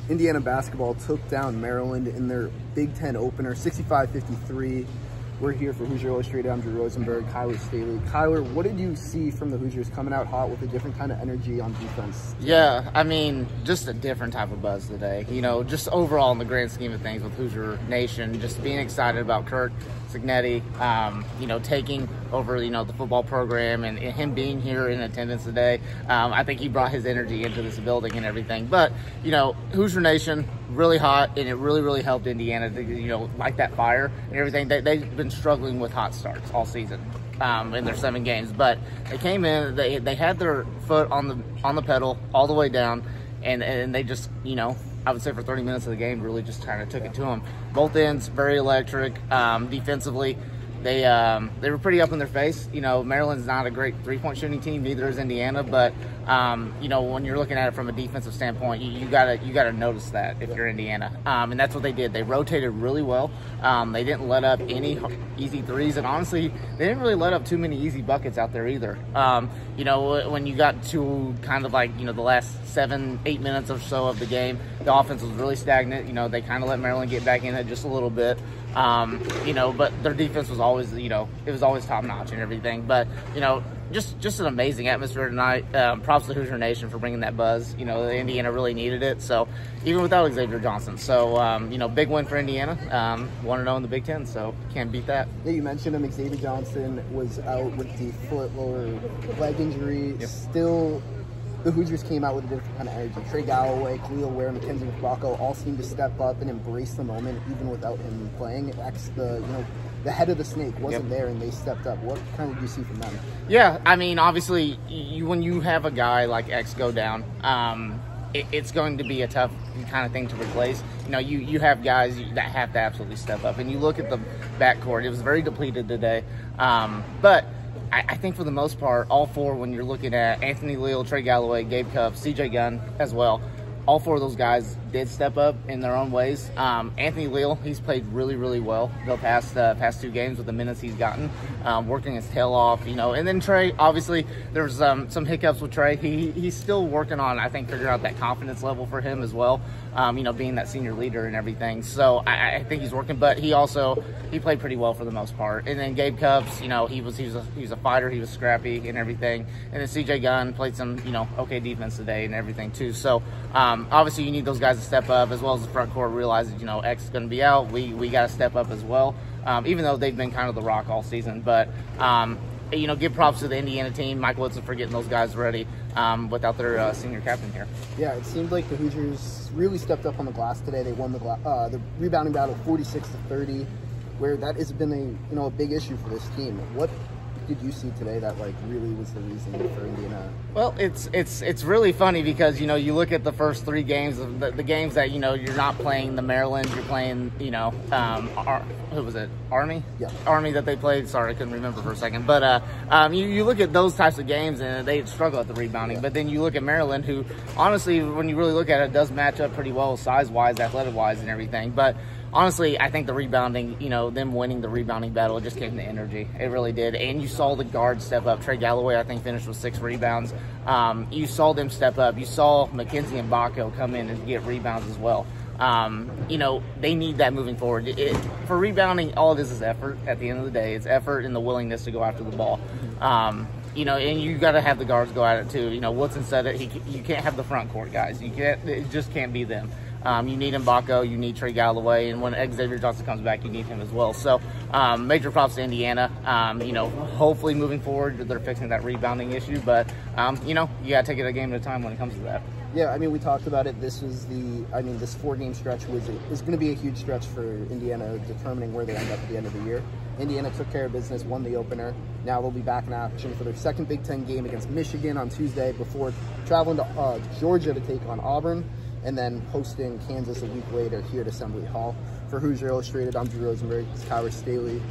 Indiana basketball took down Maryland in their Big Ten opener, 65-53. We're here for Hoosier Illustrated. I'm Drew Rosenberg, Kyler Staley. Kyler, what did you see from the Hoosiers coming out hot with a different kind of energy on defense? Yeah, I mean, just a different type of buzz today. You know, just overall in the grand scheme of things with Hoosier Nation, just being excited about Kurt Cignetti, you know, taking over, you know, the football program and him being here in attendance today. I think he brought his energy into this building and everything. But, you know, Hoosier Nation, really hot, and it really helped Indiana to, you know, light that fire and everything. They've been struggling with hot starts all season in their 7 games, but they came in, they had their foot on the pedal all the way down, and they just, you know, I would say for 30 minutes of the game really just kind of took it to them. Both ends very electric. Defensively, they were pretty up in their face. You know, Maryland's not a great 3-point shooting team, neither is Indiana, but you know, when you're looking at it from a defensive standpoint, you gotta notice that if you're Indiana, and that's what they did. They rotated really well. They didn't let up any easy threes, and honestly, they didn't really let up too many easy buckets out there either. You know, when you got to kind of like, you know, the last 7-8 minutes or so of the game, the offense was really stagnant. You know, they kind of let Maryland get back in it just a little bit. You know, but their defense was always, you know, it was always top notch and everything. But, you know, just an amazing atmosphere tonight. Props to Hoosier Nation for bringing that buzz. You know, Indiana really needed it. So even without Xavier Johnson. So, you know, big win for Indiana. 1-0 in the Big Ten. So can't beat that. Yeah, you mentioned him. Xavier Johnson was out with the lower leg injury. Yep. Still, the Hoosiers came out with a different kind of energy. Trey Galloway, Khalil Ware, Mackenzie Mbako all seemed to step up and embrace the moment even without him playing. The head of the snake wasn't there, and they stepped up. What kind of did you see from them? Yeah, I mean, obviously, when you have a guy like X go down, it's going to be a tough kind of thing to replace. You know, you have guys that have to absolutely step up. And you look at the backcourt, it was very depleted today. But I think for the most part, all four, when you're looking at Anthony Leal, Trey Galloway, Gabe Cupp, CJ Gunn as well, all four of those guys did step up in their own ways. Anthony Leal, he's played really well the past 2 games with the minutes he's gotten, working his tail off, you know. And then Trey, obviously, there's some hiccups with Trey. He's still working on, I think, figuring out that confidence level for him as well, you know, being that senior leader and everything. So I think he's working, but he played pretty well for the most part. And then Gabe Cubs, you know, he was a fighter, he was scrappy and everything. And then CJ Gunn played some, you know, okay defense today and everything too. So obviously you need those guys to step up, as well as the front court realizes, you know, X is going to be out. We got to step up as well, even though they've been kind of the rock all season. But you know, give props to the Indiana team. Mike Woodson for getting those guys ready without their senior captain here. Yeah, it seemed like the Hoosiers really stepped up on the glass today. They won the rebounding battle 46-30, where that has been a big issue for this team. What did you see today that like really was the reason for Indiana? Well, it's really funny because, you know, you look at the first 3 games of the games that, you know, you're not playing the Maryland, you're playing, you know, who was it? Army? Yeah. Army that they played. Sorry, I couldn't remember for a second. But you look at those types of games and they struggle at the rebounding. Yeah. But then you look at Maryland, who honestly, when you really look at it, does match up pretty well size-wise, athletic-wise, and everything. But honestly, I think the rebounding, you know, them winning the rebounding battle, it just gave them the energy. It really did. And you saw the guards step up. Trey Galloway, I think, finished with 6 rebounds. You saw them step up. You saw Mackenzie Mbako come in and get rebounds as well. You know, they need that moving forward. For rebounding, all it is effort at the end of the day. It's effort and the willingness to go after the ball. You know, and you got to have the guards go at it too. You know, Woodson said it. You can't have the front court guys. It just can't be them. You need Mbako, you need Trey Galloway, and when Xavier Johnson comes back, you need him as well. So major props to Indiana. You know, hopefully moving forward, they're fixing that rebounding issue, but, you know, you got to take it a game at a time when it comes to that. Yeah, I mean, we talked about it. This 4-game stretch is going to be a huge stretch for Indiana, determining where they end up at the end of the year. Indiana took care of business, won the opener. Now they'll be back in action for their second Big Ten game against Michigan on Tuesday before traveling to Georgia to take on Auburn, and then hosting Kansas a week later here at Assembly Hall. For Hoosier Illustrated, I'm Drew Rosenberg. It's Kyler Staley.